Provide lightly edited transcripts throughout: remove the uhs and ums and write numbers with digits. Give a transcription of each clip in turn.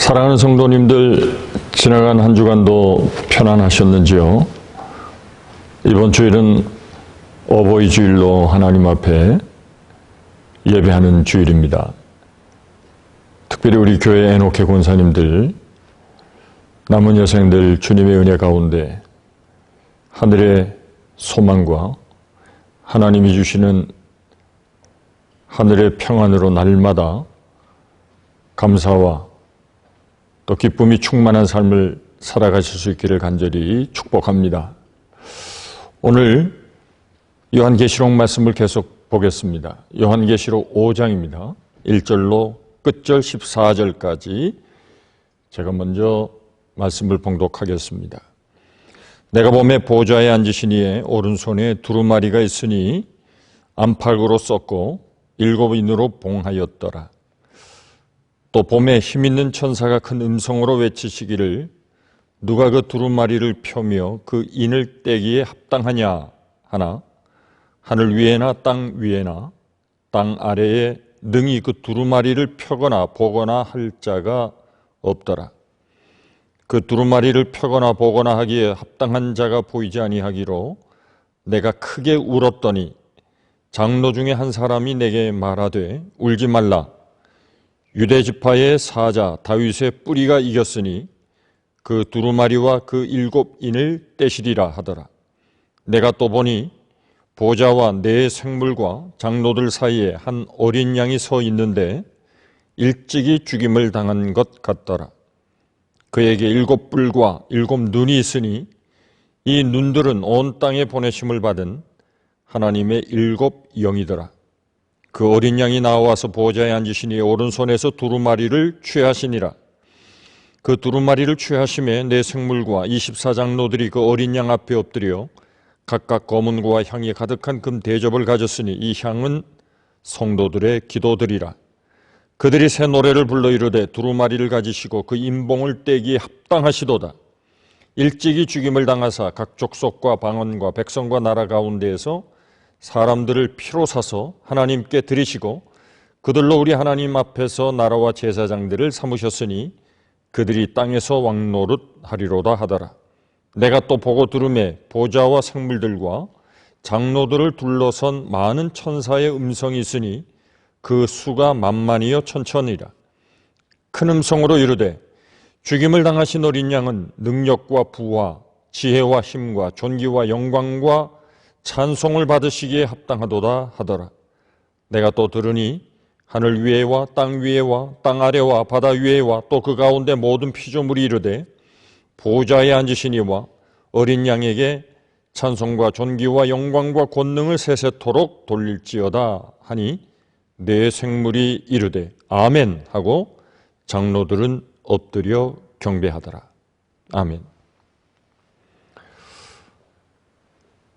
사랑하는 성도님들, 지나간 한 주간도 편안하셨는지요? 이번 주일은 어버이 주일로 하나님 앞에 예배하는 주일입니다. 특별히 우리 교회 애녹회 권사님들, 남은 여생들 주님의 은혜 가운데 하늘의 소망과 하나님이 주시는 하늘의 평안으로 날마다 감사와 또 기쁨이 충만한 삶을 살아가실 수 있기를 간절히 축복합니다. 오늘 요한계시록 말씀을 계속 보겠습니다. 요한계시록 5장입니다. 1절로 끝절 14절까지 제가 먼저 말씀을 봉독하겠습니다. 내가 보매 보좌에 앉으신 이의 오른손에 두루마리가 있으니 안팎으로 썼고 7인으로 봉하였더라. 또 봄에 힘있는 천사가 큰 음성으로 외치시기를 누가 그 두루마리를 펴며 그 인을 떼기에 합당하냐 하나 하늘 위에나 땅 위에나 땅 아래에 능히 그 두루마리를 펴거나 보거나 할 자가 없더라. 그 두루마리를 펴거나 보거나 하기에 합당한 자가 보이지 아니하기로 내가 크게 울었더니 장로 중에 한 사람이 내게 말하되 울지 말라. 유대 지파의 사자 다윗의 뿌리가 이겼으니 그 두루마리와 그 7인을 떼시리라 하더라. 내가 또 보니 보좌와 네 생물과 장로들 사이에 한 어린 양이 서 있는데 일찍이 죽임을 당한 것 같더라. 그에게 7뿔과 7눈이 있으니 이 눈들은 온 땅에 보내심을 받은 하나님의 7영이더라. 그 어린 양이 나와서 보좌에 앉으시니 오른손에서 두루마리를 취하시니라. 그 두루마리를 취하심에 네 생물과 24장로들이 그 어린 양 앞에 엎드려 각각 검은고와 향이 가득한 금 대접을 가졌으니 이 향은 성도들의 기도들이라. 그들이 새 노래를 불러 이르되 두루마리를 가지시고 그 인봉을 떼기에 합당하시도다. 일찍이 죽임을 당하사 각 족속과 방언과 백성과 나라 가운데에서 사람들을 피로 사서 하나님께 드리시고 그들로 우리 하나님 앞에서 나라와 제사장들을 삼으셨으니 그들이 땅에서 왕노릇 하리로다 하더라. 내가 또 보고 들음에 보좌와 생물들과 장로들을 둘러선 많은 천사의 음성이 있으니 그 수가 만만이요 천천이라. 큰 음성으로 이르되 죽임을 당하신 어린 양은 능력과 부와 지혜와 힘과 존귀와 영광과 찬송을 받으시기에 합당하도다 하더라. 내가 또 들으니 하늘 위에와 땅 위에와 땅 아래와 바다 위에와 또 그 가운데 모든 피조물이 이르되 보좌에 앉으신 이와 어린 양에게 찬송과 존귀와 영광과 권능을 세세토록 돌릴지어다 하니 네 생물이 이르되 아멘 하고 장로들은 엎드려 경배하더라. 아멘.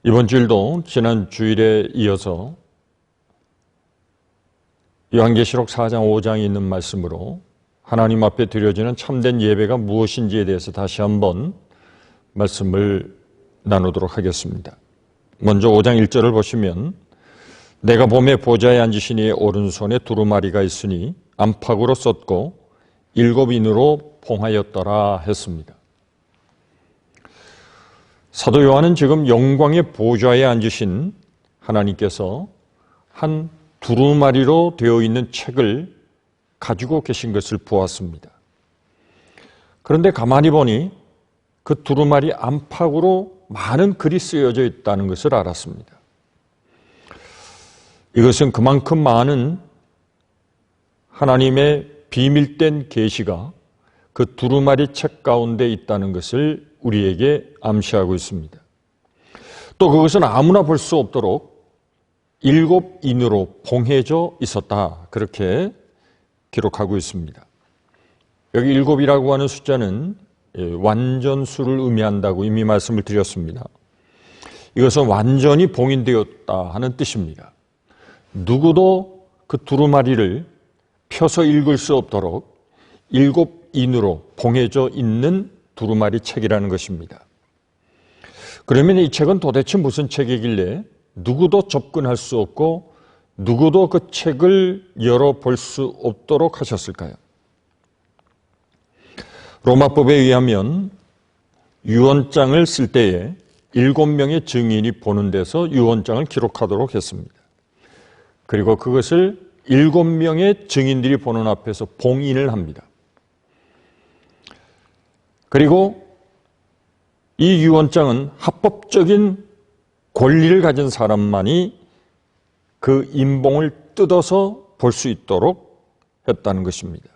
이번 주일도 지난 주일에 이어서 요한계시록 4장 5장에 있는 말씀으로 하나님 앞에 드려지는 참된 예배가 무엇인지에 대해서 다시 한번 말씀을 나누도록 하겠습니다. 먼저 5장 1절을 보시면 내가 보매 보좌에 앉으신 이의 오른손에 두루마리가 있으니 안팎으로 썼고 7인으로 봉하였더라 했습니다. 사도 요한은 지금 영광의 보좌에 앉으신 하나님께서 한 두루마리로 되어 있는 책을 가지고 계신 것을 보았습니다. 그런데 가만히 보니 그 두루마리 안팎으로 많은 글이 쓰여져 있다는 것을 알았습니다. 이것은 그만큼 많은 하나님의 비밀된 계시가 그 두루마리 책 가운데 있다는 것을 우리에게 암시하고 있습니다. 또 그것은 아무나 볼 수 없도록 7인으로 봉해져 있었다. 그렇게 기록하고 있습니다. 여기 7이라고 하는 숫자는 완전수를 의미한다고 이미 말씀을 드렸습니다. 이것은 완전히 봉인되었다 하는 뜻입니다. 누구도 그 두루마리를 펴서 읽을 수 없도록 7인으로 봉해져 있는 두루마리 책이라는 것입니다. 그러면 이 책은 도대체 무슨 책이길래 누구도 접근할 수 없고 누구도 그 책을 열어볼 수 없도록 하셨을까요? 로마법에 의하면 유언장을 쓸 때에 7명의 증인이 보는 데서 유언장을 기록하도록 했습니다. 그리고 그것을 7명의 증인들이 보는 앞에서 봉인을 합니다. 그리고 이 유언장은 합법적인 권리를 가진 사람만이 그 인봉을 뜯어서 볼 수 있도록 했다는 것입니다.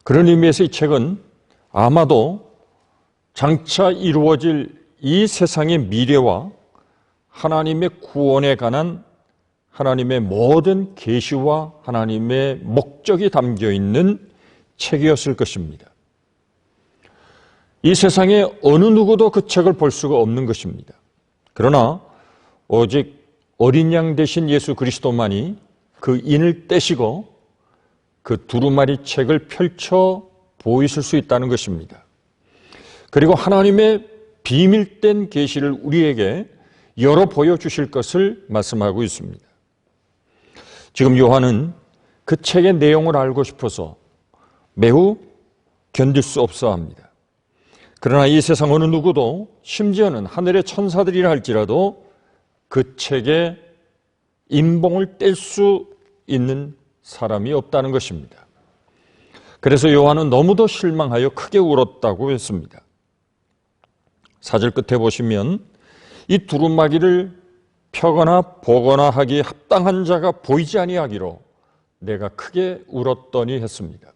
그런 의미에서 이 책은 아마도 장차 이루어질 이 세상의 미래와 하나님의 구원에 관한 하나님의 모든 계시와 하나님의 목적이 담겨 있는 책이었을 것입니다. 이 세상에 어느 누구도 그 책을 볼 수가 없는 것입니다. 그러나 오직 어린 양 되신 예수 그리스도만이 그 인을 떼시고 그 두루마리 책을 펼쳐 보이실 수 있다는 것입니다. 그리고 하나님의 비밀된 계시를 우리에게 열어 보여주실 것을 말씀하고 있습니다. 지금 요한은 그 책의 내용을 알고 싶어서 매우 견딜 수 없어 합니다. 그러나 이 세상 어느 누구도 심지어는 하늘의 천사들이라 할지라도 그 책의 인봉을 뗄 수 있는 사람이 없다는 것입니다. 그래서 요한은 너무도 실망하여 크게 울었다고 했습니다. 4절 끝에 보시면 이 두루마기를 펴거나 보거나 하기에 합당한 자가 보이지 아니하기로 내가 크게 울었더니 했습니다.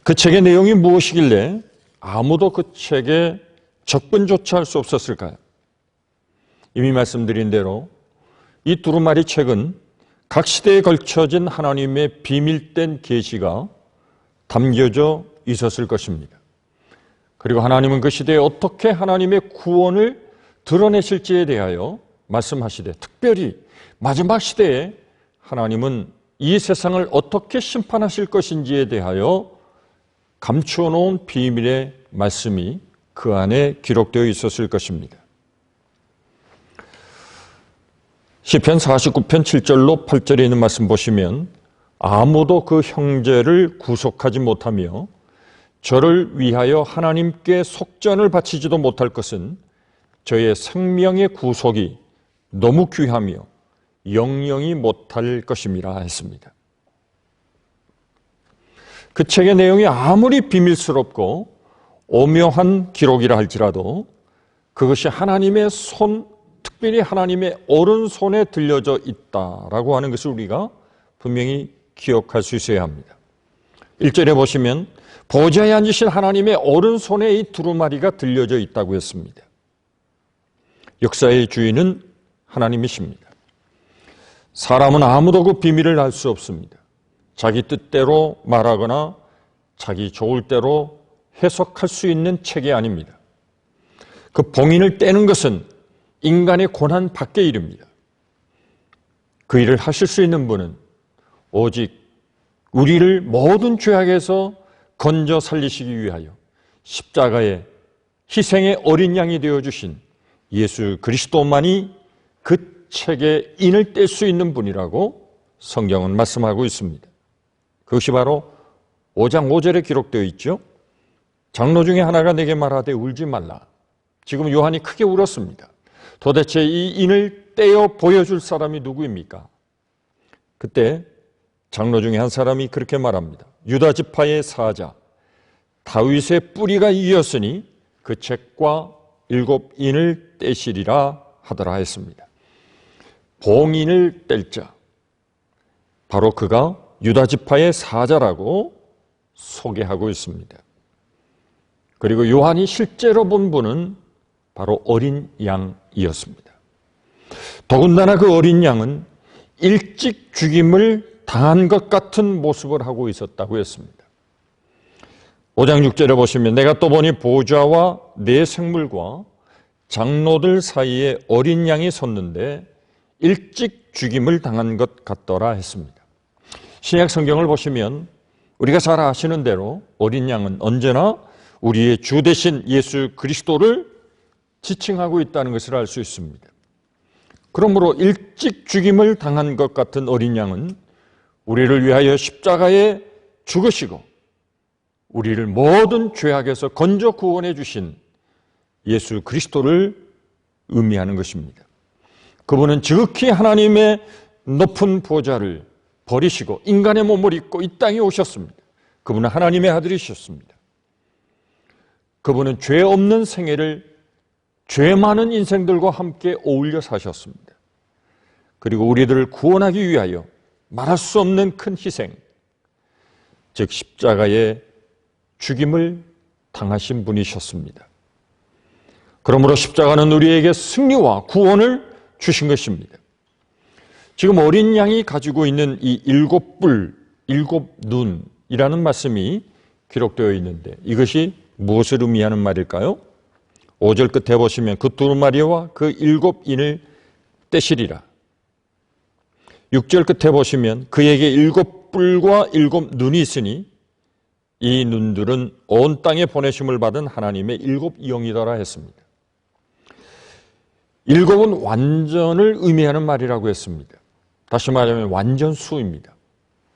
그 책의 내용이 무엇이길래 아무도 그 책에 접근조차 할 수 없었을까요? 이미 말씀드린 대로 이 두루마리 책은 각 시대에 걸쳐진 하나님의 비밀된 계시가 담겨져 있었을 것입니다. 그리고 하나님은 그 시대에 어떻게 하나님의 구원을 드러내실지에 대하여 말씀하시되, 특별히 마지막 시대에 하나님은 이 세상을 어떻게 심판하실 것인지에 대하여 감추어 놓은 비밀의 말씀이 그 안에 기록되어 있었을 것입니다. 시편 49편 7절로 8절에 있는 말씀 보시면 아무도 그 형제를 구속하지 못하며 저를 위하여 하나님께 속전을 바치지도 못할 것은 저의 생명의 구속이 너무 귀하며 영영이 못할 것임이라 했습니다. 그 책의 내용이 아무리 비밀스럽고 오묘한 기록이라 할지라도 그것이 하나님의 특별히 하나님의 오른손에 들려져 있다라고 하는 것을 우리가 분명히 기억할 수 있어야 합니다. 1절에 보시면 보좌에 앉으신 하나님의 오른손에 이 두루마리가 들려져 있다고 했습니다. 역사의 주인은 하나님이십니다. 사람은 아무도 그 비밀을 알 수 없습니다. 자기 뜻대로 말하거나 자기 좋을 대로 해석할 수 있는 책이 아닙니다. 그 봉인을 떼는 것은 인간의 고난 밖의 일입니다. 그 일을 하실 수 있는 분은 오직 우리를 모든 죄악에서 건져 살리시기 위하여 십자가의 희생의 어린 양이 되어주신 예수 그리스도만이 그 책의 인을 뗄 수 있는 분이라고 성경은 말씀하고 있습니다. 그것이 바로 5장 5절에 기록되어 있죠. 장로 중에 하나가 내게 말하되 울지 말라. 지금 요한이 크게 울었습니다. 도대체 이 인을 떼어 보여줄 사람이 누구입니까? 그때 장로 중에 한 사람이 그렇게 말합니다. 유다 지파의 사자 다윗의 뿌리가 이었으니 그 책과 7인을 떼시리라 하더라 했습니다. 봉인을 뗄 자, 바로 그가 유다 지파의 사자라고 소개하고 있습니다. 그리고 요한이 실제로 본 분은 바로 어린 양이었습니다. 더군다나 그 어린 양은 일찍 죽임을 당한 것 같은 모습을 하고 있었다고 했습니다. 5장 6절에 보시면 내가 또 보니 보좌와 네 생물과 장로들 사이에 어린 양이 섰는데 일찍 죽임을 당한 것 같더라 했습니다. 신약 성경을 보시면 우리가 잘 아시는 대로 어린 양은 언제나 우리의 주 되신 예수 그리스도를 지칭하고 있다는 것을 알 수 있습니다. 그러므로 일찍 죽임을 당한 것 같은 어린 양은 우리를 위하여 십자가에 죽으시고 우리를 모든 죄악에서 건져 구원해 주신 예수 그리스도를 의미하는 것입니다. 그분은 지극히 하나님의 높은 보좌를 버리시고 인간의 몸을 입고 이 땅에 오셨습니다. 그분은 하나님의 아들이셨습니다. 그분은 죄 없는 생애를 죄 많은 인생들과 함께 어울려 사셨습니다. 그리고 우리들을 구원하기 위하여 말할 수 없는 큰 희생, 즉 십자가의 죽임을 당하신 분이셨습니다. 그러므로 십자가는 우리에게 승리와 구원을 주신 것입니다. 지금 어린 양이 가지고 있는 이 7뿔, 7눈이라는 말씀이 기록되어 있는데 이것이 무엇을 의미하는 말일까요? 5절 끝에 보시면 그 두루마리와 그 7인을 떼시리라. 6절 끝에 보시면 그에게 7뿔과 7눈이 있으니 이 눈들은 온 땅에 보내심을 받은 하나님의 7영이더라 했습니다. 7은 완전을 의미하는 말이라고 했습니다. 다시 말하면 완전수입니다.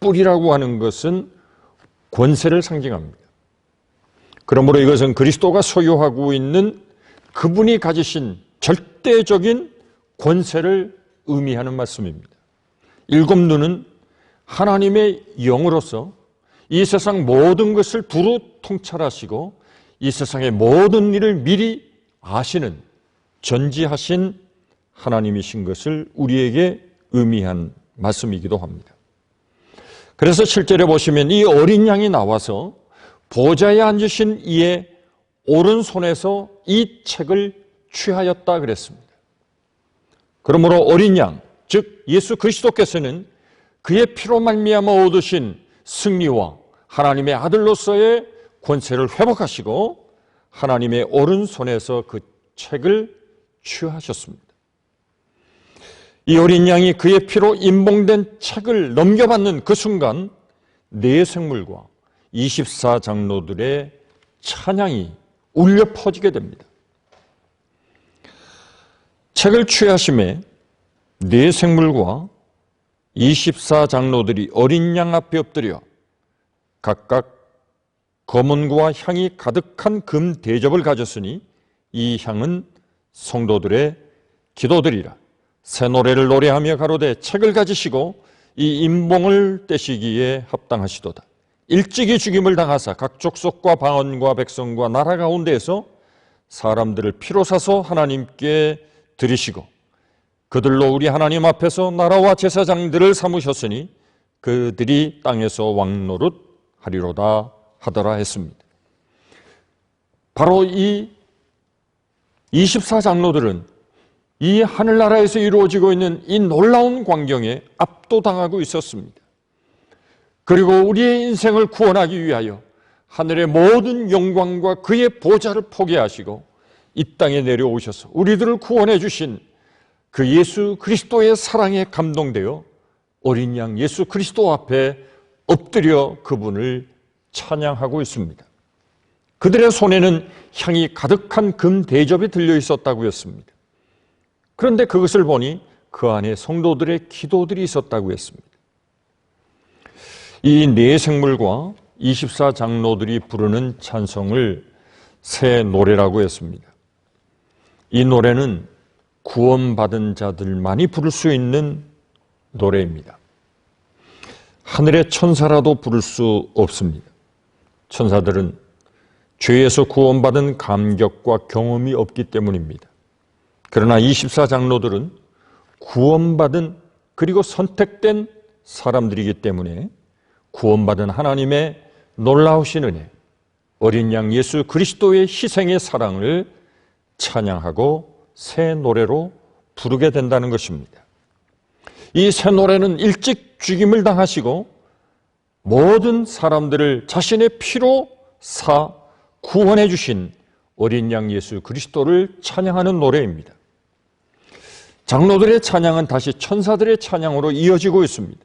뿔이라고 하는 것은 권세를 상징합니다. 그러므로 이것은 그리스도가 소유하고 있는 그분이 가지신 절대적인 권세를 의미하는 말씀입니다. 7눈은 하나님의 영으로서 이 세상 모든 것을 두루 통찰하시고 이 세상의 모든 일을 미리 아시는 전지하신 하나님이신 것을 우리에게 의미한 말씀이기도 합니다. 그래서 7절에 보시면 이 어린 양이 나와서 보좌에 앉으신 이의 오른손에서 이 책을 취하였다 그랬습니다. 그러므로 어린 양, 즉 예수 그리스도께서는 그의 피로 말미암아 얻으신 승리와 하나님의 아들로서의 권세를 회복하시고 하나님의 오른손에서 그 책을 취하셨습니다. 이 어린 양이 그의 피로 임봉된 책을 넘겨받는 그 순간 네 생물과 24장로들의 찬양이 울려 퍼지게 됩니다. 책을 취하심에 네 생물과 24장로들이 어린 양 앞에 엎드려 각각 검은고와 향이 가득한 금 대접을 가졌으니 이 향은 성도들의 기도들이라. 새 노래를 노래하며 가로되 책을 가지시고 이 임봉을 떼시기에 합당하시도다. 일찍이 죽임을 당하사 각 족속과 방언과 백성과 나라 가운데에서 사람들을 피로 사서 하나님께 드리시고 그들로 우리 하나님 앞에서 나라와 제사장들을 삼으셨으니 그들이 땅에서 왕노릇 하리로다 하더라 했습니다. 바로 이 24장로들은 이 하늘나라에서 이루어지고 있는 이 놀라운 광경에 압도당하고 있었습니다. 그리고 우리의 인생을 구원하기 위하여 하늘의 모든 영광과 그의 보좌를 포기하시고 이 땅에 내려오셔서 우리들을 구원해 주신 그 예수 그리스도의 사랑에 감동되어 어린 양 예수 그리스도 앞에 엎드려 그분을 찬양하고 있습니다. 그들의 손에는 향이 가득한 금 대접이 들려 있었다고 했습니다. 그런데 그것을 보니 그 안에 성도들의 기도들이 있었다고 했습니다. 이 네 생물과 24장로들이 부르는 찬송을 새 노래라고 했습니다. 이 노래는 구원받은 자들만이 부를 수 있는 노래입니다. 하늘의 천사라도 부를 수 없습니다. 천사들은 죄에서 구원받은 감격과 경험이 없기 때문입니다. 그러나 24장로들은 구원받은 그리고 선택된 사람들이기 때문에 구원받은 하나님의 놀라우신 은혜, 어린 양 예수 그리스도의 희생의 사랑을 찬양하고 새 노래로 부르게 된다는 것입니다. 이 새 노래는 일찍 죽임을 당하시고 모든 사람들을 자신의 피로 사 구원해 주신 어린 양 예수 그리스도를 찬양하는 노래입니다. 장로들의 찬양은 다시 천사들의 찬양으로 이어지고 있습니다.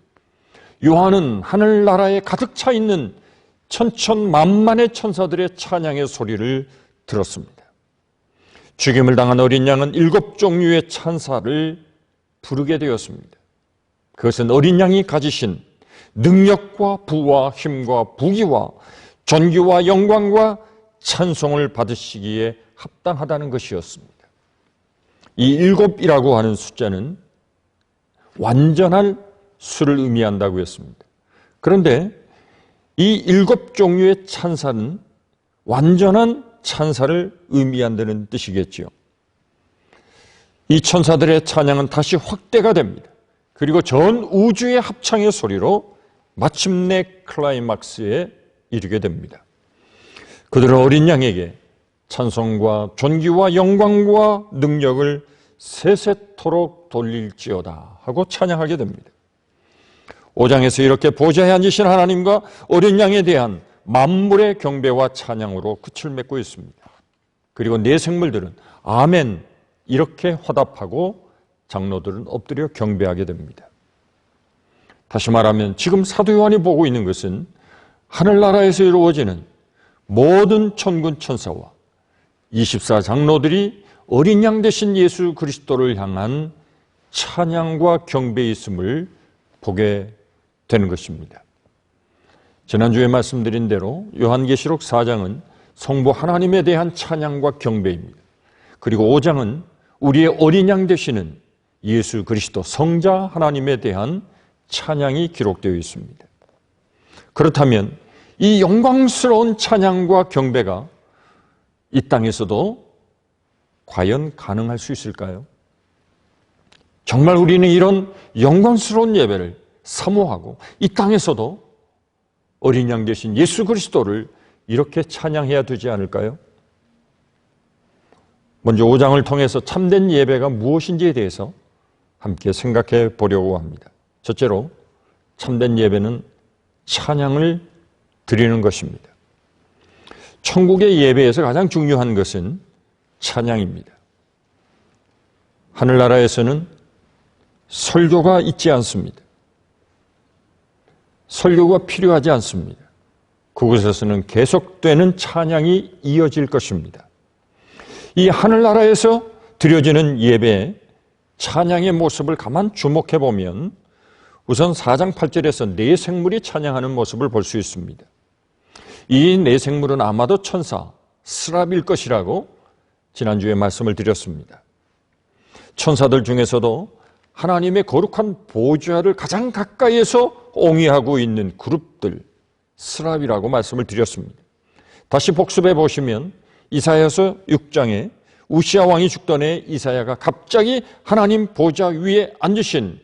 요한은 하늘나라에 가득 차 있는 천천만만의 천사들의 찬양의 소리를 들었습니다. 죽임을 당한 어린 양은 7종류의 찬사를 부르게 되었습니다. 그것은 어린 양이 가지신 능력과 부와 힘과 부귀와 존귀와 영광과 찬송을 받으시기에 합당하다는 것이었습니다. 이 7이라고 하는 숫자는 완전한 수를 의미한다고 했습니다. 그런데 이 7종류의 찬사는 완전한 찬사를 의미한다는 뜻이겠지요. 이 천사들의 찬양은 다시 확대가 됩니다. 그리고 전 우주의 합창의 소리로 마침내 클라이막스에 이르게 됩니다. 그들은 어린 양에게 찬송과 존귀와 영광과 능력을 세세토록 돌릴지어다 하고 찬양하게 됩니다. 5장에서 이렇게 보좌에 앉으신 하나님과 어린 양에 대한 만물의 경배와 찬양으로 끝을 맺고 있습니다. 그리고 네 생물들은 아멘 이렇게 화답하고 장로들은 엎드려 경배하게 됩니다. 다시 말하면 지금 사도 요한이 보고 있는 것은 하늘나라에서 이루어지는 모든 천군 천사와 24장로들이 어린 양 되신 예수 그리스도를 향한 찬양과 경배있음을 보게 되는 것입니다. 지난주에 말씀드린 대로 요한계시록 4장은 성부 하나님에 대한 찬양과 경배입니다. 그리고 5장은 우리의 어린 양 되시는 예수 그리스도 성자 하나님에 대한 찬양이 기록되어 있습니다. 그렇다면 이 영광스러운 찬양과 경배가 이 땅에서도 과연 가능할 수 있을까요? 정말 우리는 이런 영광스러운 예배를 사모하고 이 땅에서도 어린 양 되신 예수 그리스도를 이렇게 찬양해야 되지 않을까요? 먼저 5장을 통해서 참된 예배가 무엇인지에 대해서 함께 생각해 보려고 합니다. 첫째로 참된 예배는 찬양을 드리는 것입니다. 천국의 예배에서 가장 중요한 것은 찬양입니다. 하늘나라에서는 설교가 있지 않습니다. 설교가 필요하지 않습니다. 그곳에서는 계속되는 찬양이 이어질 것입니다. 이 하늘나라에서 드려지는 예배에 찬양의 모습을 가만 주목해 보면 우선 4장 8절에서 네 생물이 찬양하는 모습을 볼 수 있습니다. 이 네 생물은 아마도 천사 스랍일 것이라고 지난주에 말씀을 드렸습니다. 천사들 중에서도 하나님의 거룩한 보좌를 가장 가까이에서 옹이하고 있는 그룹들 스랍이라고 말씀을 드렸습니다. 다시 복습해 보시면 이사야서 6장에 우시아 왕이 죽던 해 이사야가 갑자기 하나님 보좌 위에 앉으신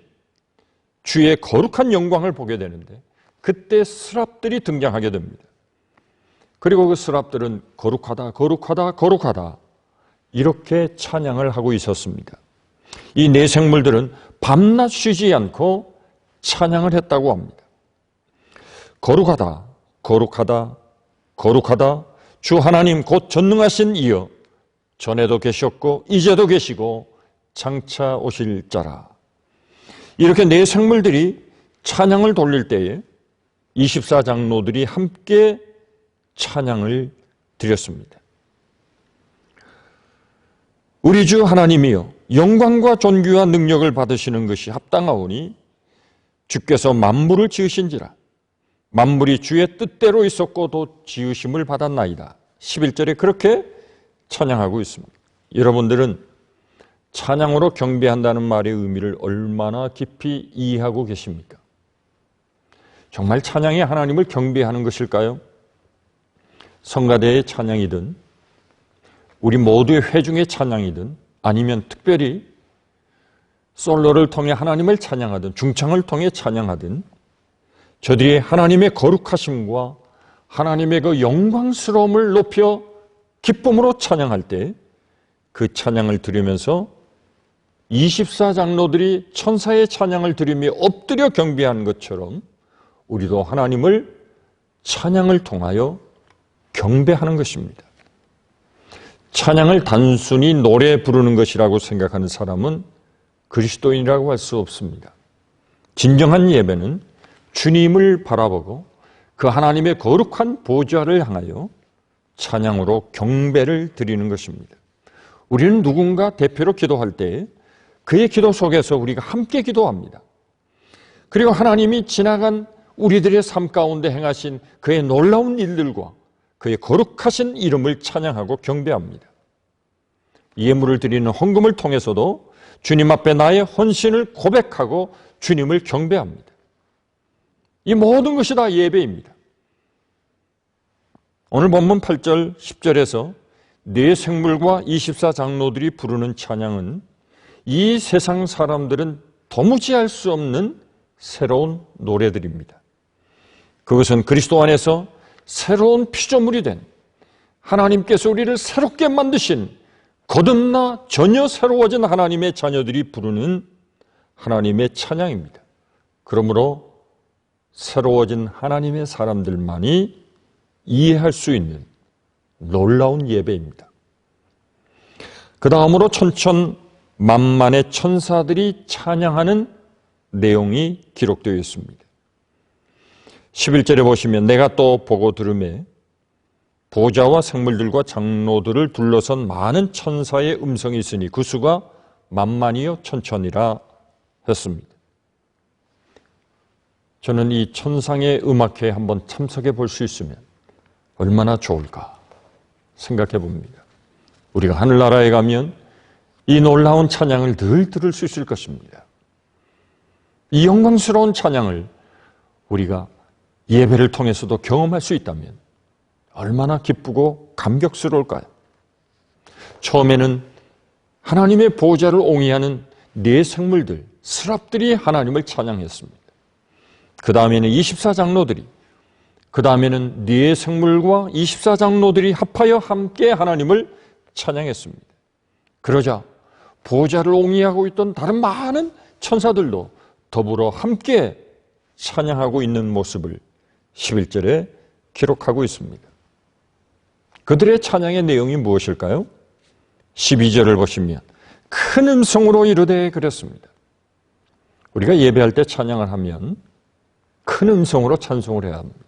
주의 거룩한 영광을 보게 되는데 그때 스랍들이 등장하게 됩니다. 그리고 그 스랍들은 거룩하다 거룩하다 거룩하다 이렇게 찬양을 하고 있었습니다. 이 네 생물들은 밤낮 쉬지 않고 찬양을 했다고 합니다. 거룩하다 거룩하다 거룩하다 주 하나님 곧 전능하신 이여 전에도 계셨고 이제도 계시고 장차 오실 자라. 이렇게 네 생물들이 찬양을 돌릴 때에 24장로들이 함께 찬양을 드렸습니다. 우리 주 하나님이여 영광과 존귀와 능력을 받으시는 것이 합당하오니 주께서 만물을 지으신지라 만물이 주의 뜻대로 있었고 또 지으심을 받았나이다. 11절에 그렇게 찬양하고 있습니다. 여러분들은 찬양으로 경배한다는 말의 의미를 얼마나 깊이 이해하고 계십니까? 정말 찬양이 하나님을 경배하는 것일까요? 성가대의 찬양이든 우리 모두의 회중의 찬양이든 아니면 특별히 솔로를 통해 하나님을 찬양하든 중창을 통해 찬양하든 저들이 하나님의 거룩하심과 하나님의 그 영광스러움을 높여 기쁨으로 찬양할 때 그 찬양을 들으면서 24장로들이 천사의 찬양을 들으며 엎드려 경배하는 것처럼 우리도 하나님을 찬양을 통하여 경배하는 것입니다. 찬양을 단순히 노래 부르는 것이라고 생각하는 사람은 그리스도인이라고 할 수 없습니다. 진정한 예배는 주님을 바라보고 그 하나님의 거룩한 보좌를 향하여 찬양으로 경배를 드리는 것입니다. 우리는 누군가 대표로 기도할 때 그의 기도 속에서 우리가 함께 기도합니다. 그리고 하나님이 지나간 우리들의 삶 가운데 행하신 그의 놀라운 일들과 그의 거룩하신 이름을 찬양하고 경배합니다. 예물을 드리는 헌금을 통해서도 주님 앞에 나의 헌신을 고백하고 주님을 경배합니다. 이 모든 것이 다 예배입니다. 오늘 본문 8절 10절에서 네 생물과 24장로들이 부르는 찬양은 이 세상 사람들은 도무지 알 수 없는 새로운 노래들입니다. 그것은 그리스도 안에서 새로운 피조물이 된 하나님께서 우리를 새롭게 만드신 거듭나 전혀 새로워진 하나님의 자녀들이 부르는 하나님의 찬양입니다. 그러므로 새로워진 하나님의 사람들만이 이해할 수 있는 놀라운 예배입니다. 그 다음으로 천천만만의 천사들이 찬양하는 내용이 기록되어 있습니다. 11절에 보시면 내가 또 보고 들으매 보좌와 생물들과 장로들을 둘러선 많은 천사의 음성이 있으니 그 수가 만만이요 천천이라 했습니다. 저는 이 천상의 음악회에 한번 참석해 볼 수 있으면 얼마나 좋을까 생각해 봅니다. 우리가 하늘나라에 가면 이 놀라운 찬양을 늘 들을 수 있을 것입니다. 이 영광스러운 찬양을 우리가 예배를 통해서도 경험할 수 있다면 얼마나 기쁘고 감격스러울까요? 처음에는 하나님의 보좌를 옹이하는 네 생물들, 스랍들이 하나님을 찬양했습니다. 그 다음에는 24장로들이, 그 다음에는 네 생물과 24장로들이 합하여 함께 하나님을 찬양했습니다. 그러자 보좌를 옹이하고 있던 다른 많은 천사들도 더불어 함께 찬양하고 있는 모습을 11절에 기록하고 있습니다. 그들의 찬양의 내용이 무엇일까요? 12절을 보시면 큰 음성으로 이르되 그랬습니다. 우리가 예배할 때 찬양을 하면 큰 음성으로 찬송을 해야 합니다.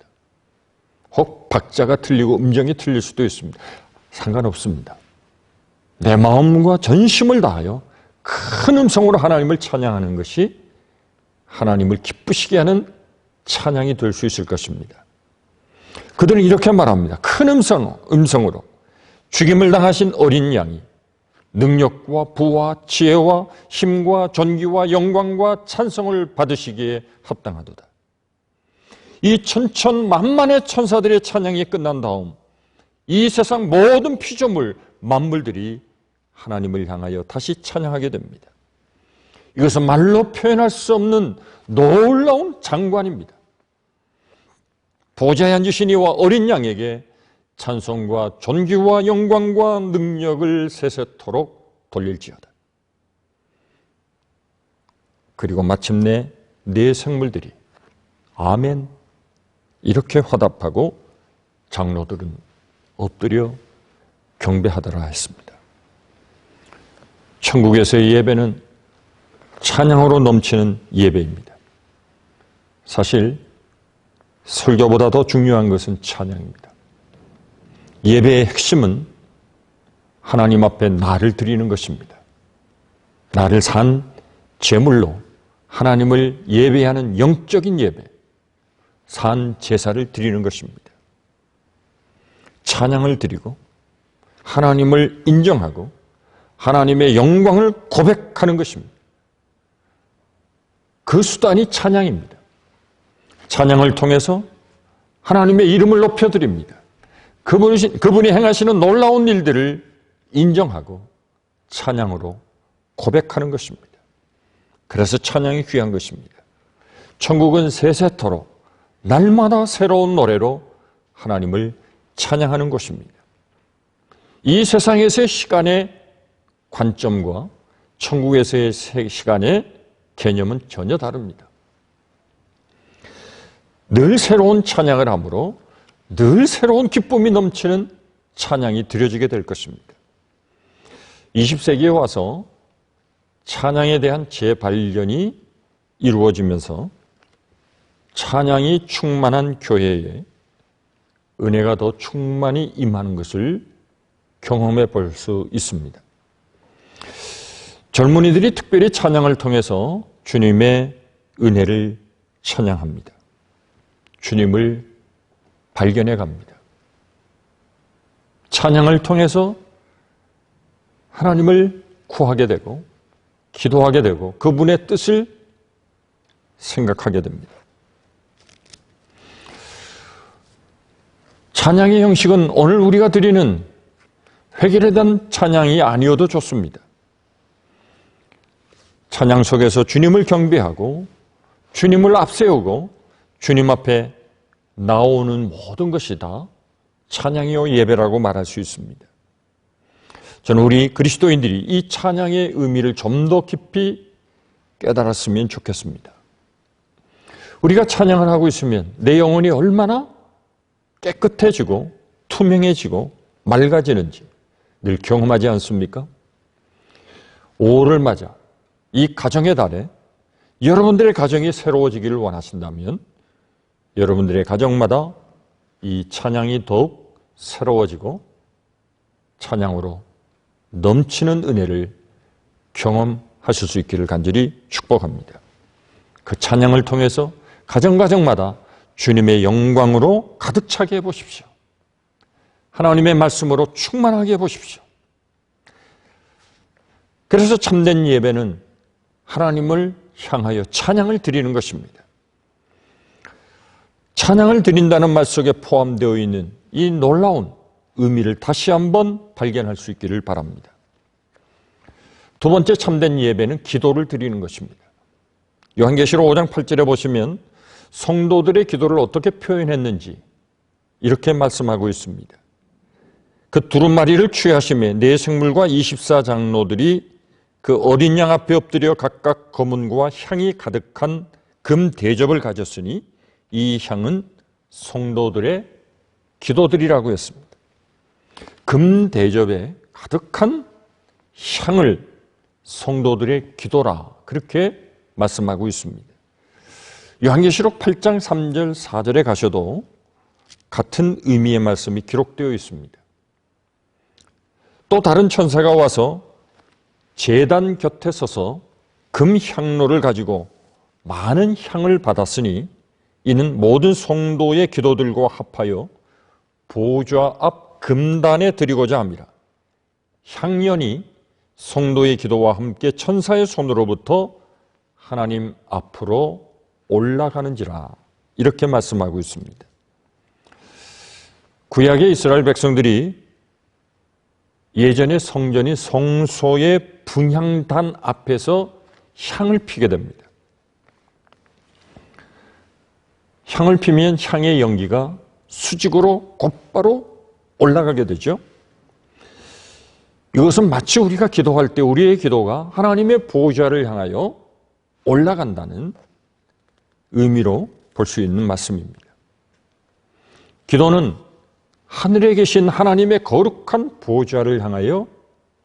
혹 박자가 틀리고 음정이 틀릴 수도 있습니다. 상관없습니다. 내 마음과 전심을 다하여 큰 음성으로 하나님을 찬양하는 것이 하나님을 기쁘시게 하는 찬양이 될 수 있을 것입니다. 그들은 이렇게 말합니다. 큰 음성으로 죽임을 당하신 어린 양이 능력과 부와 지혜와 힘과 존귀와 영광과 찬송을 받으시기에 합당하도다. 이 천천만만의 천사들의 찬양이 끝난 다음 이 세상 모든 피조물, 만물들이 하나님을 향하여 다시 찬양하게 됩니다. 이것은 말로 표현할 수 없는 놀라운 장관입니다. 보좌에 앉으신 이와 어린 양에게 찬송과 존귀와 영광과 능력을 세세토록 돌릴지어다. 그리고 마침내 네 생물들이 아멘 이렇게 화답하고 장로들은 엎드려 경배하더라 했습니다. 천국에서의 예배는 찬양으로 넘치는 예배입니다. 사실 설교보다 더 중요한 것은 찬양입니다. 예배의 핵심은 하나님 앞에 나를 드리는 것입니다. 나를 산 제물로 하나님을 예배하는 영적인 예배, 산 제사를 드리는 것입니다. 찬양을 드리고 하나님을 인정하고 하나님의 영광을 고백하는 것입니다. 그 수단이 찬양입니다. 찬양을 통해서 하나님의 이름을 높여드립니다. 그분이 행하시는 놀라운 일들을 인정하고 찬양으로 고백하는 것입니다. 그래서 찬양이 귀한 것입니다. 천국은 세세토록 날마다 새로운 노래로 하나님을 찬양하는 곳입니다. 이 세상에서의 시간의 관점과 천국에서의 시간의 개념은 전혀 다릅니다. 늘 새로운 찬양을 하므로 늘 새로운 기쁨이 넘치는 찬양이 드려지게 될 것입니다. 20세기에 와서 찬양에 대한 재발견이 이루어지면서 찬양이 충만한 교회에 은혜가 더 충만히 임하는 것을 경험해 볼 수 있습니다. 젊은이들이 특별히 찬양을 통해서 주님의 은혜를 찬양합니다. 주님을 발견해 갑니다. 찬양을 통해서 하나님을 구하게 되고 기도하게 되고 그분의 뜻을 생각하게 됩니다. 찬양의 형식은 오늘 우리가 드리는 획일화된 찬양이 아니어도 좋습니다. 찬양 속에서 주님을 경배하고 주님을 앞세우고 주님 앞에 나오는 모든 것이 다 찬양이요 예배라고 말할 수 있습니다. 저는 우리 그리스도인들이 이 찬양의 의미를 좀 더 깊이 깨달았으면 좋겠습니다. 우리가 찬양을 하고 있으면 내 영혼이 얼마나 깨끗해지고 투명해지고 맑아지는지 늘 경험하지 않습니까? 5월을 맞아 이 가정의 달에 여러분들의 가정이 새로워지기를 원하신다면 여러분들의 가정마다 이 찬양이 더욱 새로워지고 찬양으로 넘치는 은혜를 경험하실 수 있기를 간절히 축복합니다. 그 찬양을 통해서 가정마다 주님의 영광으로 가득 차게 해보십시오. 하나님의 말씀으로 충만하게 해보십시오. 그래서 참된 예배는 하나님을 향하여 찬양을 드리는 것입니다. 찬양을 드린다는 말 속에 포함되어 있는 이 놀라운 의미를 다시 한번 발견할 수 있기를 바랍니다. 두 번째 참된 예배는 기도를 드리는 것입니다. 요한계시록 5장 8절에 보시면 성도들의 기도를 어떻게 표현했는지 이렇게 말씀하고 있습니다. 그 두루마리를 취하심에 네 생물과 24장로들이 그 어린 양 앞에 엎드려 각각 검은고와 향이 가득한 금 대접을 가졌으니 이 향은 성도들의 기도들이라고 했습니다. 금 대접에 가득한 향을 성도들의 기도라 그렇게 말씀하고 있습니다. 요한계시록 8장 3절 4절에 가셔도 같은 의미의 말씀이 기록되어 있습니다. 또 다른 천사가 와서 제단 곁에 서서 금향로를 가지고 많은 향을 받았으니 이는 모든 성도의 기도들과 합하여 보좌 앞 금단에 드리고자 함이라. 향연이 성도의 기도와 함께 천사의 손으로부터 하나님 앞으로 올라가는지라 이렇게 말씀하고 있습니다. 구약의 이스라엘 백성들이 예전에 성전인 성소의 분향단 앞에서 향을 피게 됩니다. 향을 피면 향의 연기가 수직으로 곧바로 올라가게 되죠. 이것은 마치 우리가 기도할 때 우리의 기도가 하나님의 보좌를 향하여 올라간다는 의미로 볼 수 있는 말씀입니다. 기도는 하늘에 계신 하나님의 거룩한 보좌를 향하여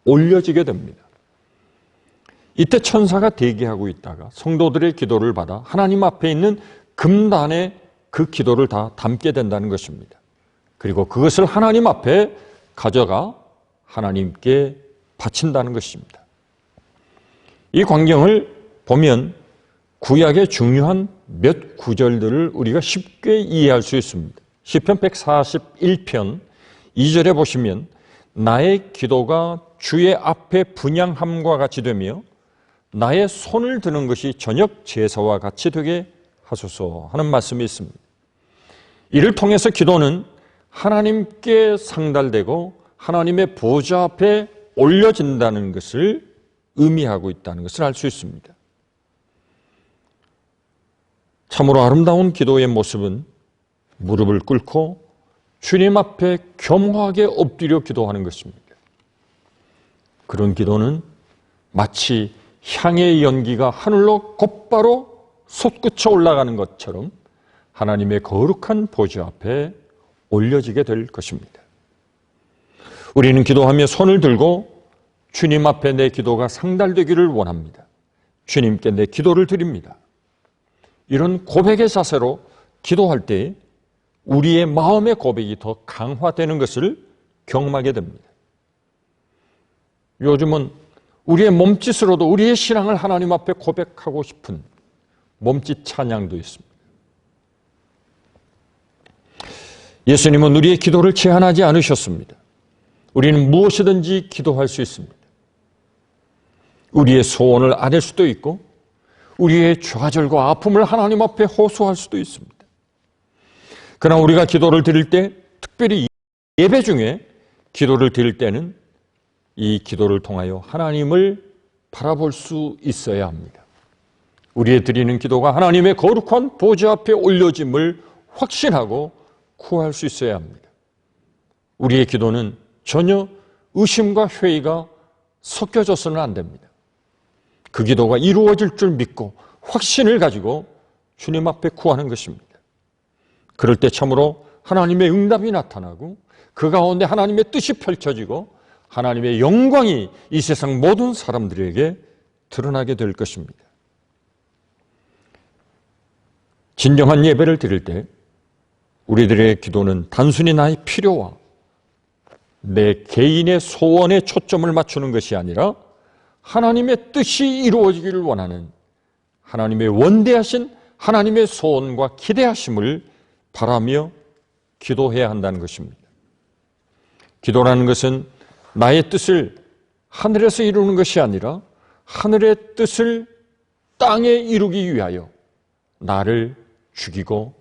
올려지게 됩니다. 이때 천사가 대기하고 있다가 성도들의 기도를 받아 하나님 앞에 있는 금단에 그 기도를 다 담게 된다는 것입니다. 그리고 그것을 하나님 앞에 가져가 하나님께 바친다는 것입니다. 이 광경을 보면 구약의 중요한 몇 구절들을 우리가 쉽게 이해할 수 있습니다. 시편 141편 2절에 보시면 나의 기도가 주의 앞에 분향함과 같이 되며 나의 손을 드는 것이 저녁 제사와 같이 되게 하소서 하는 말씀이 있습니다. 이를 통해서 기도는 하나님께 상달되고 하나님의 보좌 앞에 올려진다는 것을 의미하고 있다는 것을 알 수 있습니다. 참으로 아름다운 기도의 모습은 무릎을 꿇고 주님 앞에 겸허하게 엎드려 기도하는 것입니다. 그런 기도는 마치 향의 연기가 하늘로 곧바로 솟구쳐 올라가는 것처럼 하나님의 거룩한 보좌 앞에 올려지게 될 것입니다. 우리는 기도하며 손을 들고 주님 앞에 내 기도가 상달되기를 원합니다. 주님께 내 기도를 드립니다. 이런 고백의 자세로 기도할 때 우리의 마음의 고백이 더 강화되는 것을 경험하게 됩니다. 요즘은 우리의 몸짓으로도 우리의 신앙을 하나님 앞에 고백하고 싶은 몸짓 찬양도 있습니다. 예수님은 우리의 기도를 제한하지 않으셨습니다. 우리는 무엇이든지 기도할 수 있습니다. 우리의 소원을 아뢰 수도 있고 우리의 좌절과 아픔을 하나님 앞에 호소할 수도 있습니다. 그러나 우리가 기도를 드릴 때, 특별히 예배 중에 기도를 드릴 때는 이 기도를 통하여 하나님을 바라볼 수 있어야 합니다. 우리의 드리는 기도가 하나님의 거룩한 보좌 앞에 올려짐을 확신하고 구할 수 있어야 합니다. 우리의 기도는 전혀 의심과 회의가 섞여져서는 안 됩니다. 그 기도가 이루어질 줄 믿고 확신을 가지고 주님 앞에 구하는 것입니다. 그럴 때 참으로 하나님의 응답이 나타나고 그 가운데 하나님의 뜻이 펼쳐지고 하나님의 영광이 이 세상 모든 사람들에게 드러나게 될 것입니다. 진정한 예배를 드릴 때 우리들의 기도는 단순히 나의 필요와 내 개인의 소원에 초점을 맞추는 것이 아니라 하나님의 뜻이 이루어지기를 원하는 하나님의 원대하신 하나님의 소원과 기대하심을 바라며 기도해야 한다는 것입니다. 기도라는 것은 나의 뜻을 하늘에서 이루는 것이 아니라 하늘의 뜻을 땅에 이루기 위하여 나를 죽이고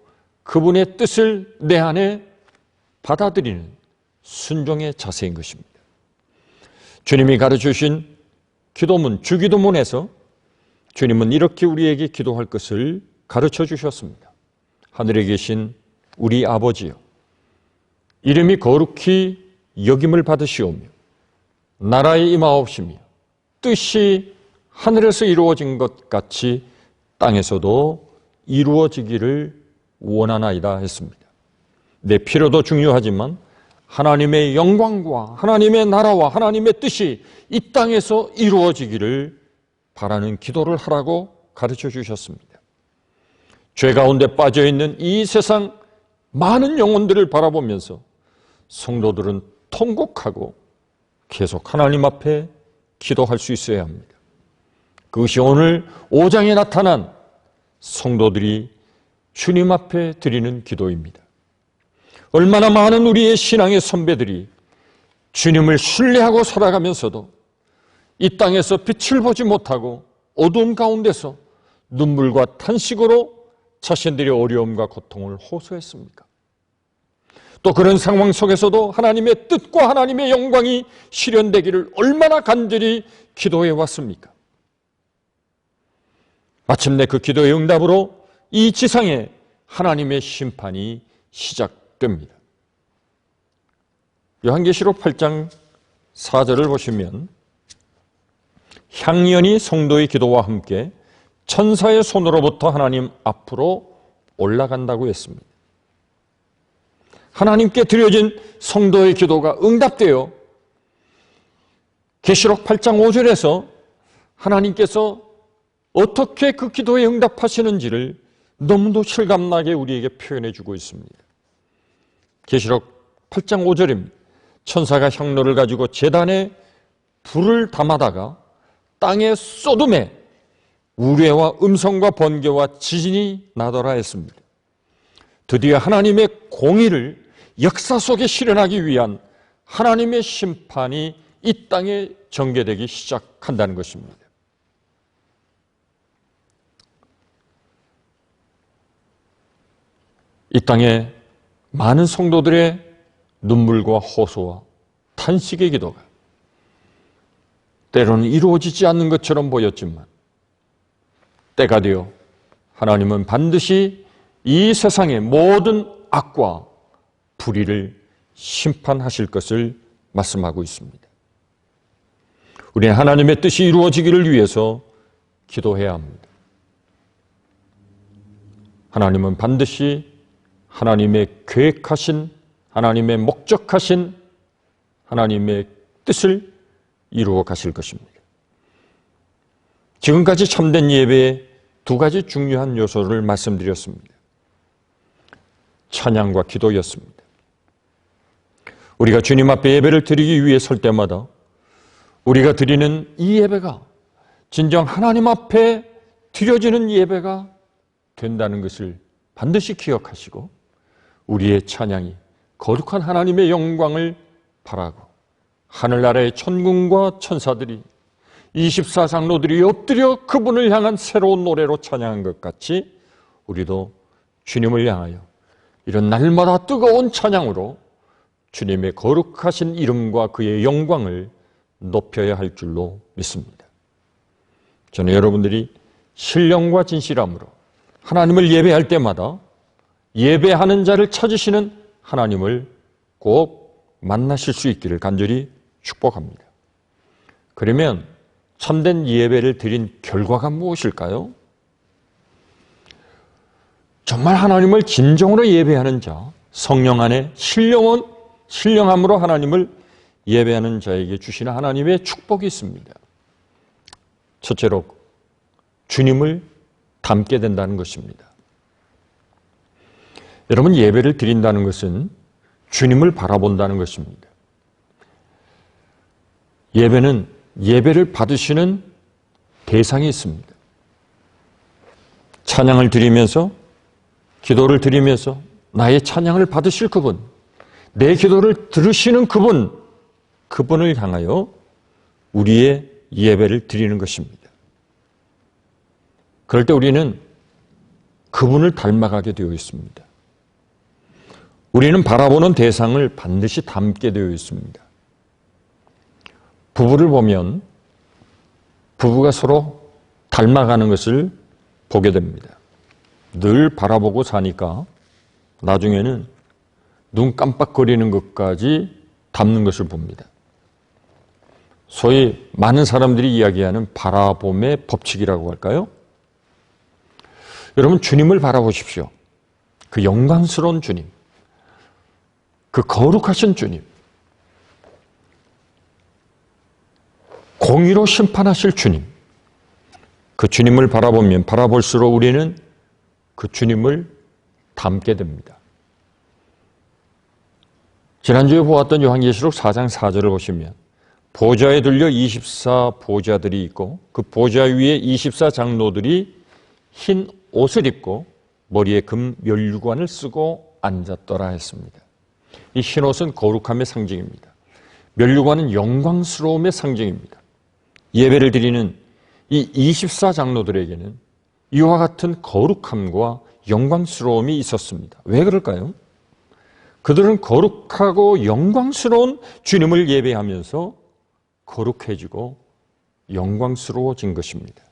그분의 뜻을 내 안에 받아들이는 순종의 자세인 것입니다. 주님이 가르쳐주신 기도문, 주기도문에서 주님은 이렇게 우리에게 기도할 것을 가르쳐 주셨습니다. 하늘에 계신 우리 아버지여, 이름이 거룩히 여김을 받으시오며 나라의 임하옵시며 뜻이 하늘에서 이루어진 것 같이 땅에서도 이루어지기를 원하나이다 했습니다. 내 필요도 중요하지만 하나님의 영광과 하나님의 나라와 하나님의 뜻이 이 땅에서 이루어지기를 바라는 기도를 하라고 가르쳐 주셨습니다. 죄 가운데 빠져있는 이 세상 많은 영혼들을 바라보면서 성도들은 통곡하고 계속 하나님 앞에 기도할 수 있어야 합니다. 그것이 오늘 5장에 나타난 성도들이 주님 앞에 드리는 기도입니다. 얼마나 많은 우리의 신앙의 선배들이 주님을 신뢰하고 살아가면서도 이 땅에서 빛을 보지 못하고 어두운 가운데서 눈물과 탄식으로 자신들의 어려움과 고통을 호소했습니까? 또 그런 상황 속에서도 하나님의 뜻과 하나님의 영광이 실현되기를 얼마나 간절히 기도해 왔습니까? 마침내 그 기도의 응답으로 이 지상에 하나님의 심판이 시작됩니다. 요한계시록 8장 4절을 보시면 향연이 성도의 기도와 함께 천사의 손으로부터 하나님 앞으로 올라간다고 했습니다. 하나님께 드려진 성도의 기도가 응답되어 계시록 8장 5절에서 하나님께서 어떻게 그 기도에 응답하시는지를 너무도 실감나게 우리에게 표현해 주고 있습니다. 계시록 8장 5절입니다. 천사가 향로를 가지고 제단에 불을 담아다가 땅에 쏟음에 우레와 음성과 번개와 지진이 나더라 했습니다. 드디어 하나님의 공의를 역사 속에 실현하기 위한 하나님의 심판이 이 땅에 전개되기 시작한다는 것입니다. 이 땅에 많은 성도들의 눈물과 호소와 탄식의 기도가 때로는 이루어지지 않는 것처럼 보였지만 때가 되어 하나님은 반드시 이 세상의 모든 악과 불의를 심판하실 것을 말씀하고 있습니다. 우리는 하나님의 뜻이 이루어지기를 위해서 기도해야 합니다. 하나님은 반드시 하나님의 계획하신, 하나님의 목적하신 하나님의 뜻을 이루어 가실 것입니다. 지금까지 참된 예배의 두 가지 중요한 요소를 말씀드렸습니다. 찬양과 기도였습니다. 우리가 주님 앞에 예배를 드리기 위해 설 때마다 우리가 드리는 이 예배가 진정 하나님 앞에 드려지는 예배가 된다는 것을 반드시 기억하시고 우리의 찬양이 거룩한 하나님의 영광을 바라고 하늘나라의 천군과 천사들이 24장로들이 엎드려 그분을 향한 새로운 노래로 찬양한 것 같이 우리도 주님을 향하여 이런 날마다 뜨거운 찬양으로 주님의 거룩하신 이름과 그의 영광을 높여야 할 줄로 믿습니다. 저는 여러분들이 신령과 진실함으로 하나님을 예배할 때마다 예배하는 자를 찾으시는 하나님을 꼭 만나실 수 있기를 간절히 축복합니다. 그러면 참된 예배를 드린 결과가 무엇일까요? 정말 하나님을 진정으로 예배하는 자, 성령 안에 신령함으로 하나님을 예배하는 자에게 주시는 하나님의 축복이 있습니다. 첫째로 주님을 닮게 된다는 것입니다. 여러분, 예배를 드린다는 것은 주님을 바라본다는 것입니다. 예배는 예배를 받으시는 대상이 있습니다. 찬양을 드리면서, 기도를 드리면서 나의 찬양을 받으실 그분, 내 기도를 들으시는 그분을 향하여 우리의 예배를 드리는 것입니다. 그럴 때 우리는 그분을 닮아가게 되어 있습니다. 우리는 바라보는 대상을 반드시 닮게 되어 있습니다. 부부를 보면 부부가 서로 닮아가는 것을 보게 됩니다. 늘 바라보고 사니까 나중에는 눈 깜빡거리는 것까지 닮는 것을 봅니다. 소위 많은 사람들이 이야기하는 바라봄의 법칙이라고 할까요? 여러분, 주님을 바라보십시오. 그 영광스러운 주님, 그 거룩하신 주님, 공의로 심판하실 주님, 그 주님을 바라보면 바라볼수록 우리는 그 주님을 닮게 됩니다. 지난주에 보았던 요한계시록 4장 4절을 보시면 보좌에 들려 24보좌들이 있고 그 보좌 위에 24장로들이 흰 옷을 입고 머리에 금 면류관을 쓰고 앉았더라 했습니다. 이 흰 옷은 거룩함의 상징입니다. 면류관은 영광스러움의 상징입니다. 예배를 드리는 이 24장로들에게는 이와 같은 거룩함과 영광스러움이 있었습니다. 왜 그럴까요? 그들은 거룩하고 영광스러운 주님을 예배하면서 거룩해지고 영광스러워진 것입니다.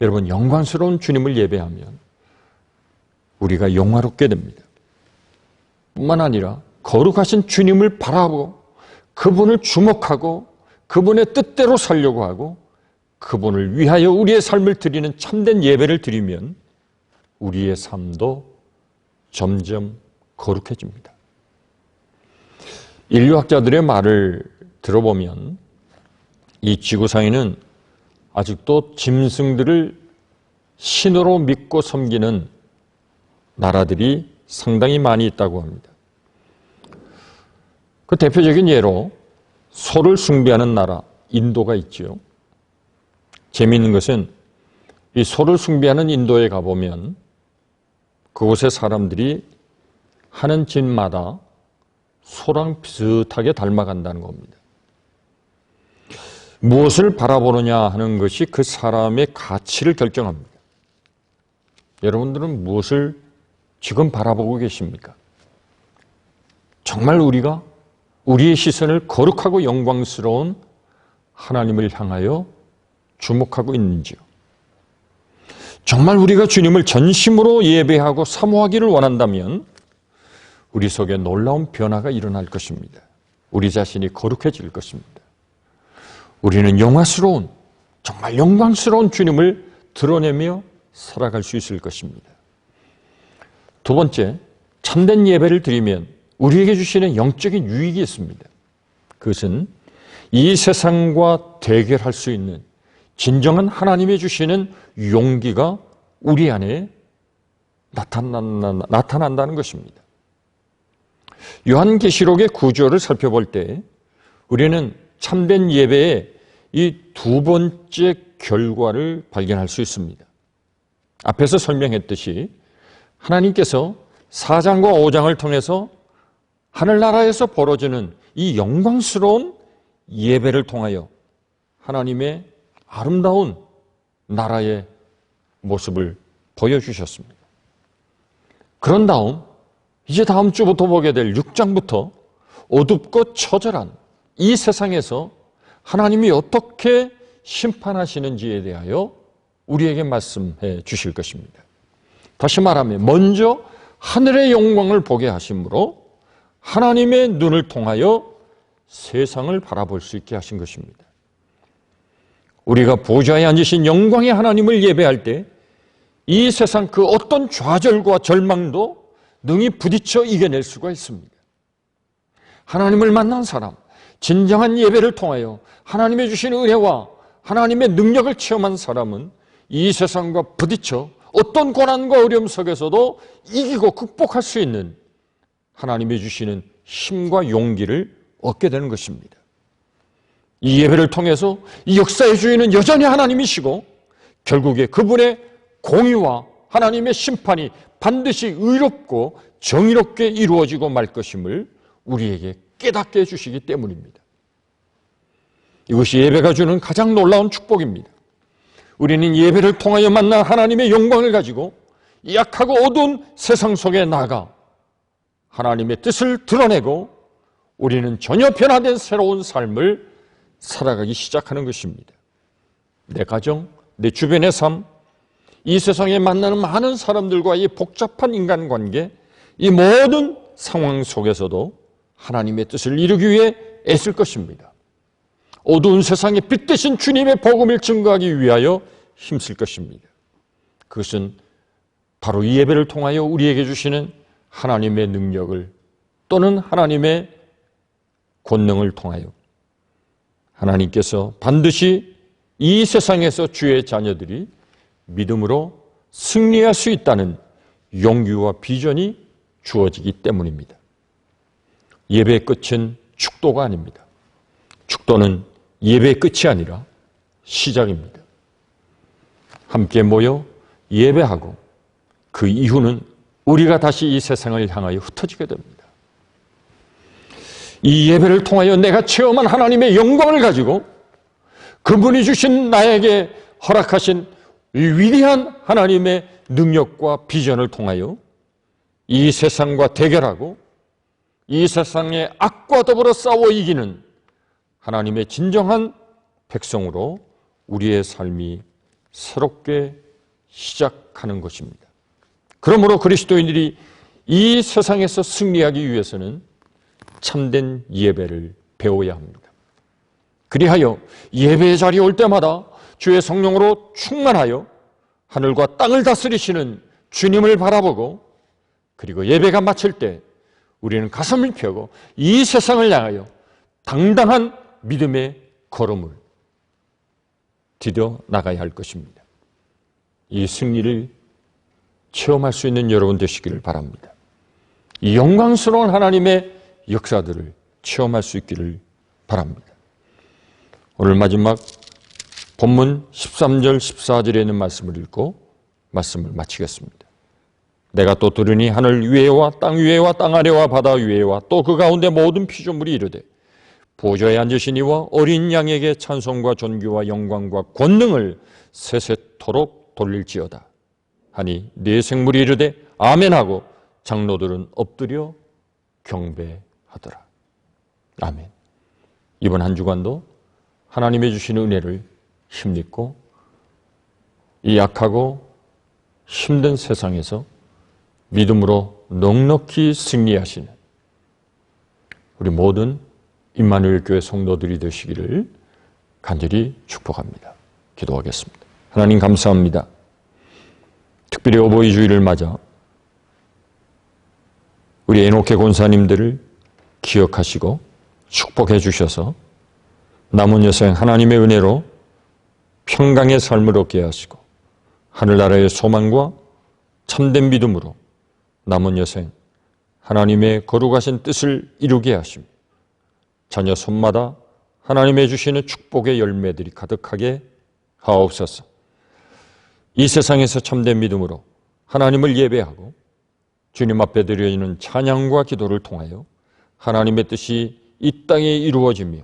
여러분, 영광스러운 주님을 예배하면 우리가 영화롭게 됩니다. 뿐만 아니라 거룩하신 주님을 바라보고 그분을 주목하고 그분의 뜻대로 살려고 하고 그분을 위하여 우리의 삶을 드리는 참된 예배를 드리면 우리의 삶도 점점 거룩해집니다. 인류학자들의 말을 들어보면 이 지구상에는 아직도 짐승들을 신으로 믿고 섬기는 나라들이 상당히 많이 있다고 합니다. 그 대표적인 예로 소를 숭배하는 나라 인도가 있지요. 재미있는 것은 이 소를 숭배하는 인도에 가보면 그곳의 사람들이 하는 짓마다 소랑 비슷하게 닮아간다는 겁니다. 무엇을 바라보느냐 하는 것이 그 사람의 가치를 결정합니다. 여러분들은 무엇을 지금 바라보고 계십니까? 정말 우리가 우리의 시선을 거룩하고 영광스러운 하나님을 향하여 주목하고 있는지요? 정말 우리가 주님을 전심으로 예배하고 사모하기를 원한다면 우리 속에 놀라운 변화가 일어날 것입니다. 우리 자신이 거룩해질 것입니다. 우리는 영화스러운, 정말 영광스러운 주님을 드러내며 살아갈 수 있을 것입니다. 두 번째, 참된 예배를 드리면 우리에게 주시는 영적인 유익이 있습니다. 그것은 이 세상과 대결할 수 있는 진정한 하나님이 주시는 용기가 우리 안에 나타난다는 것입니다. 요한계시록의 구조를 살펴볼 때 우리는 참된 예배의 이 두 번째 결과를 발견할 수 있습니다. 앞에서 설명했듯이 하나님께서 4장과 5장을 통해서 하늘나라에서 벌어지는 이 영광스러운 예배를 통하여 하나님의 아름다운 나라의 모습을 보여주셨습니다. 그런 다음 이제 다음 주부터 보게 될 6장부터 어둡고 처절한 이 세상에서 하나님이 어떻게 심판하시는지에 대하여 우리에게 말씀해 주실 것입니다. 다시 말하면 먼저 하늘의 영광을 보게 하심으로 하나님의 눈을 통하여 세상을 바라볼 수 있게 하신 것입니다. 우리가 보좌에 앉으신 영광의 하나님을 예배할 때 이 세상 그 어떤 좌절과 절망도 능히 부딪혀 이겨낼 수가 있습니다. 하나님을 만난 사람, 진정한 예배를 통하여 하나님의 주신 은혜와 하나님의 능력을 체험한 사람은 이 세상과 부딪혀 어떤 고난과 어려움 속에서도 이기고 극복할 수 있는 하나님이 주시는 힘과 용기를 얻게 되는 것입니다. 이 예배를 통해서 이 역사의 주인은 여전히 하나님이시고 결국에 그분의 공의와 하나님의 심판이 반드시 의롭고 정의롭게 이루어지고 말 것임을 우리에게 깨닫게 해주시기 때문입니다. 이것이 예배가 주는 가장 놀라운 축복입니다. 우리는 예배를 통하여 만난 하나님의 영광을 가지고 약하고 어두운 세상 속에 나가 하나님의 뜻을 드러내고 우리는 전혀 변화된 새로운 삶을 살아가기 시작하는 것입니다. 내 가정, 내 주변의 삶, 이 세상에 만나는 많은 사람들과의 복잡한 인간관계, 이 모든 상황 속에서도 하나님의 뜻을 이루기 위해 애쓸 것입니다. 어두운 세상에 빛 대신 주님의 복음을 증거하기 위하여 힘쓸 것입니다. 그것은 바로 이 예배를 통하여 우리에게 주시는 하나님의 능력을 또는 하나님의 권능을 통하여 하나님께서 반드시 이 세상에서 주의 자녀들이 믿음으로 승리할 수 있다는 용기와 비전이 주어지기 때문입니다. 예배의 끝은 축도가 아닙니다. 축도는 예배의 끝이 아니라 시작입니다. 함께 모여 예배하고 그 이후는 우리가 다시 이 세상을 향하여 흩어지게 됩니다. 이 예배를 통하여 내가 체험한 하나님의 영광을 가지고 그분이 주신 나에게 허락하신 이 위대한 하나님의 능력과 비전을 통하여 이 세상과 대결하고 이 세상의 악과 더불어 싸워 이기는 하나님의 진정한 백성으로 우리의 삶이 새롭게 시작하는 것입니다. 그러므로 그리스도인들이 이 세상에서 승리하기 위해서는 참된 예배를 배워야 합니다. 그리하여 예배의 자리에 올 때마다 주의 성령으로 충만하여 하늘과 땅을 다스리시는 주님을 바라보고 그리고 예배가 마칠 때 우리는 가슴을 펴고 이 세상을 향하여 당당한 믿음의 걸음을 디뎌 나가야 할 것입니다. 이 승리를 체험할 수 있는 여러분 되시기를 바랍니다. 이 영광스러운 하나님의 역사들을 체험할 수 있기를 바랍니다. 오늘 마지막 본문 13절 14절에 있는 말씀을 읽고 말씀을 마치겠습니다. 내가 또 들으니 하늘 위에와 땅 위에와 땅 아래와 바다 위에와 또 그 가운데 모든 피조물이 이르되 보좌에 앉으신 이와 어린 양에게 찬송과 존귀와 영광과 권능을 세세토록 돌릴지어다 하니 네 생물이 이르되 아멘하고 장로들은 엎드려 경배하더라. 아멘. 이번 한 주간도 하나님의 주시는 은혜를 힘입고 이 약하고 힘든 세상에서 믿음으로 넉넉히 승리하시는 우리 모든 임마누엘 교회 성도들이 되시기를 간절히 축복합니다. 기도하겠습니다. 하나님 감사합니다. 특별히 어버이 주일을 맞아 우리 에노케 권사님들을 기억하시고 축복해 주셔서 남은 여생 하나님의 은혜로 평강의 삶을 얻게 하시고 하늘나라의 소망과 참된 믿음으로 남은 여생 하나님의 거룩하신 뜻을 이루게 하시며 자녀 손마다 하나님의 주시는 축복의 열매들이 가득하게 하옵소서. 이 세상에서 참된 믿음으로 하나님을 예배하고 주님 앞에 드려지는 찬양과 기도를 통하여 하나님의 뜻이 이 땅에 이루어지며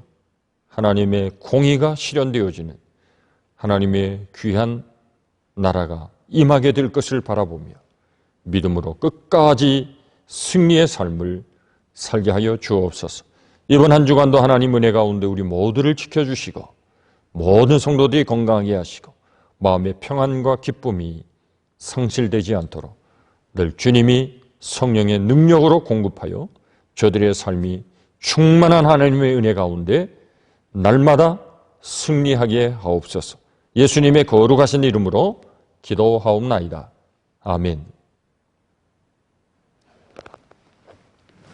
하나님의 공의가 실현되어지는 하나님의 귀한 나라가 임하게 될 것을 바라보며 믿음으로 끝까지 승리의 삶을 살게 하여 주옵소서. 이번 한 주간도 하나님 은혜 가운데 우리 모두를 지켜주시고 모든 성도들이 건강하게 하시고 마음의 평안과 기쁨이 상실되지 않도록 늘 주님이 성령의 능력으로 공급하여 저들의 삶이 충만한 하나님의 은혜 가운데 날마다 승리하게 하옵소서. 예수님의 거룩하신 이름으로 기도하옵나이다. 아멘.